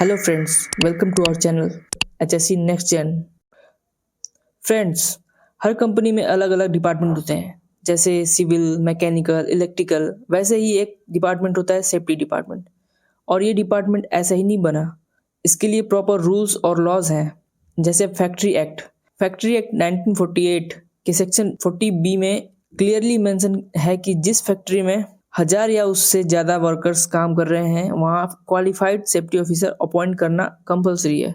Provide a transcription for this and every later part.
Hello friends, welcome to our channel HSC next gen. Friends, हर company में अलग अलग डिपार्टमेंट होते हैं, जैसे सिविल, मैकेनिकल, इलेक्ट्रिकल। वैसे ही एक डिपार्टमेंट होता है सेफ्टी डिपार्टमेंट। और ये डिपार्टमेंट ऐसा ही नहीं बना, इसके लिए प्रॉपर रूल्स और लॉज हैं। जैसे फैक्ट्री एक्ट 1948 के सेक्शन 40B में क्लियरली मेंशन है कि जिस फैक्ट्री में 1000 या उससे ज़्यादा वर्कर्स काम कर रहे हैं वहाँ क्वालिफाइड सेफ्टी ऑफिसर अपॉइंट करना कंपलसरी है।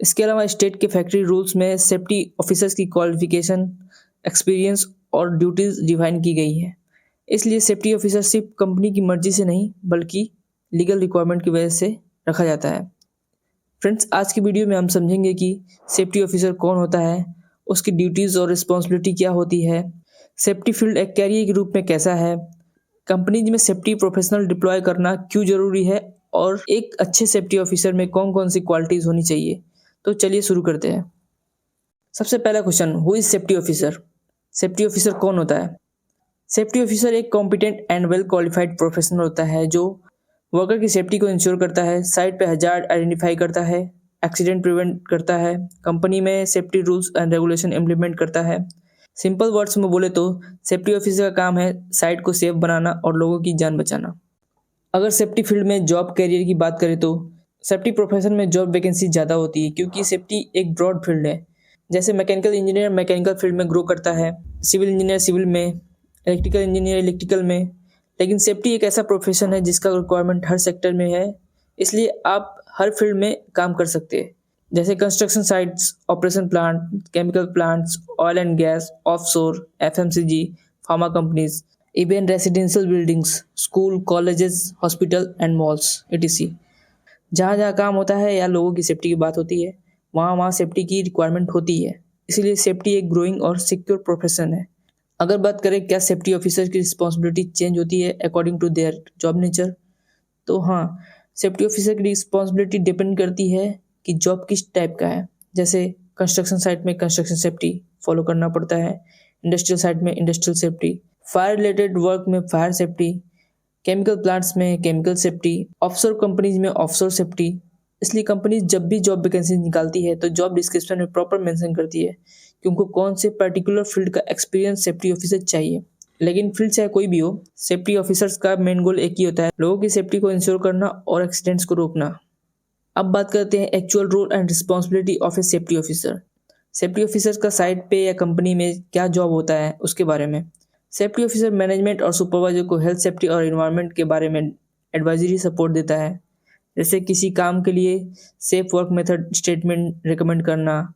इसके अलावा स्टेट के फैक्ट्री रूल्स में सेफ्टी ऑफिसर्स की क्वालिफिकेशन, एक्सपीरियंस और ड्यूटीज डिफाइन की गई है। इसलिए सेफ्टी ऑफिसर सिर्फ कंपनी की मर्जी से नहीं बल्कि लीगल रिक्वायरमेंट की वजह से रखा जाता है। फ्रेंड्स, आज की वीडियो में हम समझेंगे कि सेफ्टी ऑफिसर कौन होता है, उसकी ड्यूटीज़ और रिस्पॉन्सिबिलिटी क्या होती है, सेफ्टी फील्ड एक कैरियर के रूप में कैसा है, कंपनीज में सेफ्टी प्रोफेशनल डिप्लॉय करना क्यों जरूरी है और एक अच्छे सेफ्टी ऑफिसर में कौन कौन सी क्वालिटीज़ होनी चाहिए। तो चलिए शुरू करते हैं। सबसे पहला question, who is safety officer? Safety officer कौन होता है? सेफ्टी ऑफिसर एक competent and well qualified professional होता है जो वर्कर की सेफ्टी को इंश्योर करता है, साइट पे हजार्ड आइडेंटिफाई करता है, एक्सीडेंट प्रिवेंट करता है, कंपनी में safety rules and regulation implement करता है। सिंपल वर्ड्स में बोले तो सेफ्टी ऑफिसर का काम है साइट को सेफ बनाना और लोगों की जान बचाना। अगर सेफ्टी फील्ड में जॉब कैरियर की बात करें तो सेफ्टी प्रोफेशन में जॉब वैकेंसी ज़्यादा होती है क्योंकि सेफ्टी एक ब्रॉड फील्ड है। जैसे मैकेनिकल इंजीनियर मैकेनिकल फील्ड में ग्रो करता है, सिविल इंजीनियर सिविल में, इलेक्ट्रिकल इंजीनियर इलेक्ट्रिकल में। लेकिन सेफ्टी एक ऐसा प्रोफेशन है जिसका रिक्वायरमेंट हर सेक्टर में है, इसलिए आप हर फील्ड में काम कर सकते हैं। जैसे construction sites, operation plant, chemical plants, oil and gas, offshore, FMCG, pharma companies, even residential buildings, school, colleges, hospital and malls etc। जहाँ जहाँ काम होता है या लोगों की सेफ्टी की बात होती है वहाँ वहाँ सेफ्टी की रिक्वायरमेंट होती है। इसीलिए सेफ्टी एक ग्रोइंग और सिक्योर प्रोफेशन है। अगर बात करें क्या सेफ्टी ऑफिसर की रिस्पॉन्सिबिलिटी चेंज होती है according to their job nature, तो हाँ, सेफ्टी ऑफिसर की रिस्पॉन्सिबिलिटी डिपेंड करती है कि जॉब किस टाइप का है। जैसे कंस्ट्रक्शन साइट में कंस्ट्रक्शन सेफ्टी फॉलो करना पड़ता है, इंडस्ट्रियल साइट में industrial safety, fire related work में फायर सेफ्टी, केमिकल प्लांट्स में केमिकल सेफ्टी, ऑफशोर कंपनीज में ऑफशोर सेफ्टी। इसलिए कंपनी जब भी जॉब वैकेंसी निकालती है तो जॉब डिस्क्रिप्शन में प्रॉपर मेंशन करती है कि उनको कौन से पर्टिकुलर फील्ड का एक्सपीरियंस सेफ्टी ऑफिसर चाहिए। लेकिन फील्ड चाहे कोई भी हो, सेफ्टी ऑफिसर्स का मेन गोल एक ही होता है, लोगों की सेफ्टी को इंश्योर करना और एक्सीडेंट्स को रोकना। अब बात करते हैं actual role and responsibility of a safety officer. Safety officer का साइट पे या कंपनी में क्या जॉब होता है उसके बारे में। सेफ्टी ऑफिसर मैनेजमेंट और सुपरवाइजर को हेल्थ सेफ्टी और एनवायरनमेंट के बारे में एडवाइजरी सपोर्ट देता है। जैसे किसी काम के लिए safe work method statement recommend करना,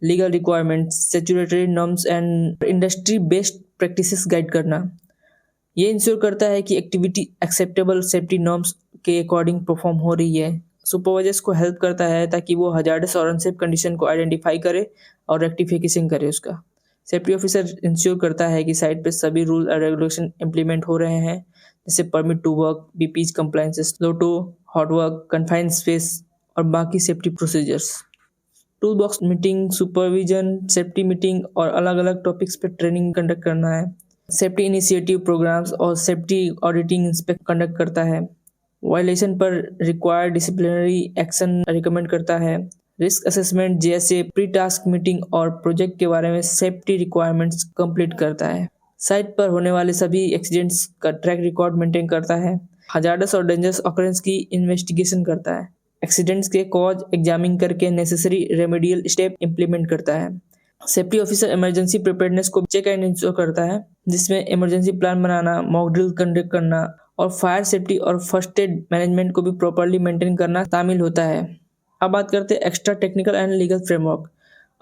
legal requirements, statutory norms and industry based practices guide करना। ये इंश्योर करता है कि एक्टिविटी एक्सेप्टेबल सेफ्टी नॉर्म्स के अकॉर्डिंग परफॉर्म हो रही है। सुपरवाइजर्स को हेल्प करता है ताकि वो हजार्डस और अनसेफ कंडीशन को आइडेंटिफाई करे और रेक्टिफिकेशन करे उसका। सेफ्टी ऑफिसर इंश्योर करता है कि साइट पे सभी रूल और रेगुलेशन इंप्लीमेंट हो रहे हैं, जैसे परमिट टू वर्क, बीपीज compliances, LOTO, hot work, confined space और बाकी safety procedures. Tool box meeting, supervision, safety meeting और अलग अलग टॉपिक्स पे ट्रेनिंग कंडक्ट करना है। सेफ्टी इनिशिएटिव प्रोग्राम्स और सेफ्टी ऑडिटिंग इंस्पेक्ट कंडक्ट करता है। वायलेशन पर रिक्वायर्ड डिसिप्लिनरी एक्शन रिकमेंड करता है। रिस्क असेसमेंट जैसे प्री टास्क मीटिंग और प्रोजेक्ट के बारे में सेफ्टी रिक्वायरमेंट्स कंप्लीट करता है। साइट पर होने वाले सभी एक्सीडेंट्स का ट्रैक रिकॉर्ड मेंटेन करता है। हजार्डस और डेंजरस ऑकरेंस की इन्वेस्टिगेशन करता है। एक्सीडेंट्स के कॉज एग्जामिन करके नेसेसरी रेमेडियल स्टेप इंप्लीमेंट करता है। सेफ्टी ऑफिसर इमरजेंसी प्रिपेयर्डनेस को चेक एंड इंश्योर करता है, जिसमें इमरजेंसी प्लान बनाना, मॉक ड्रिल कंडक्ट करना और फायर सेफ्टी और फर्स्ट एड मैनेजमेंट को भी प्रॉपर्ली मेंटेन करना शामिल होता है। अब बात करते हैं extra technical and legal framework.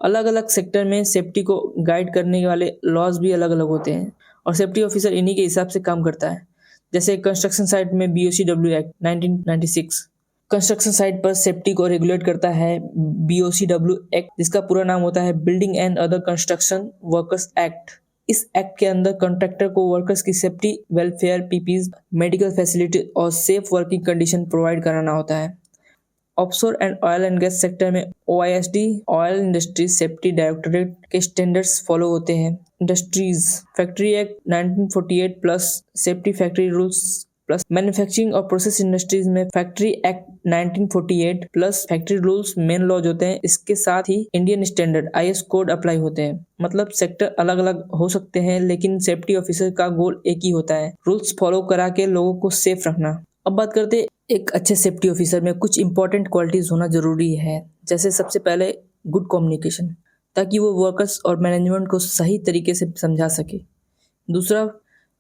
अलग अलग सेक्टर में सेफ्टी को गाइड करने वाले लॉज भी अलग अलग होते हैं और सेफ्टी ऑफिसर इन्हीं के हिसाब से काम करता है। जैसे कंस्ट्रक्शन साइट में BOCW एक्ट 1996 कंस्ट्रक्शन साइट पर सेफ्टी को रेगुलेट करता है। BOCW एक्ट, जिसका पूरा नाम होता है building and other construction workers act. इस एक्ट के अंदर कॉन्ट्रैक्टर को वर्कर्स की safety, welfare, PPs, medical facility और सेफ वर्किंग कंडीशन प्रोवाइड कराना होता है। Offshore and oil and gas sector में OISD, oil industry safety directorate के स्टैंडर्ड्स फॉलो होते हैं। Industries factory act 1948 plus safety factory rules plus manufacturing और process industries में factory act 1948 plus factory rules main laws होते हैं। इसके साथ ही Indian standard IS code apply होते हैं। मतलब सेक्टर अलग अलग हो सकते हैं लेकिन सेफ्टी ऑफिसर का गोल एक ही होता है, रूल्स फॉलो करा के लोगों को सेफ रखना। अब बात करते हैं एक अच्छे सेफ्टी ऑफिसर में कुछ इंपॉर्टेंट क्वालिटीज होना जरूरी है। जैसे सबसे पहले गुड कम्युनिकेशन, ताकि वो वर्कर्स और मैनेजमेंट को सही तरीके से समझा सके। दूसरा,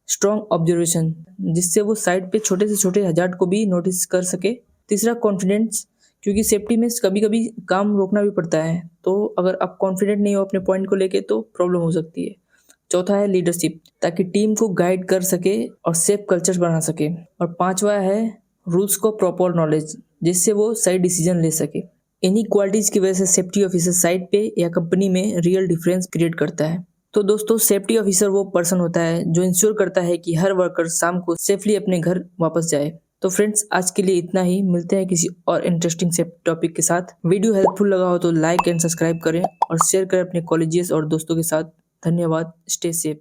स्ट्रॉन्ग ऑब्जर्वेशन, जिससे वो साइड पे छोटे से छोटे हजार्ड को भी नोटिस कर सके। तीसरा, कॉन्फिडेंस, क्योंकि सेफ्टी में कभी कभी काम रोकना भी पड़ता है, तो अगर आप कॉन्फिडेंट नहीं हो अपने पॉइंट को लेके तो प्रॉब्लम हो सकती है। चौथा है लीडरशिप, ताकि टीम को गाइड कर सके और सेफ कल्चर बना सके। और पांचवा है रूल्स को प्रॉपर नॉलेज, जिससे वो सही डिसीजन ले सके। इन्हीं क्वालिटीज की वजह से सेफ्टी ऑफिसर साइट पे या कंपनी में रियल डिफरेंस क्रिएट करता है। तो दोस्तों, सेफ्टी ऑफिसर वो पर्सन होता है जो इंश्योर करता है कि हर वर्कर शाम को सेफली अपने घर वापस जाए। तो फ्रेंड्स, आज के लिए इतना ही। मिलते हैं किसी और इंटरेस्टिंग सेफ्टी टॉपिक के साथ। वीडियो हेल्पफुल लगा हो तो लाइक एंड सब्सक्राइब करें और शेयर करें अपने कॉलेजियस और दोस्तों के साथ। धन्यवाद। Stay safe.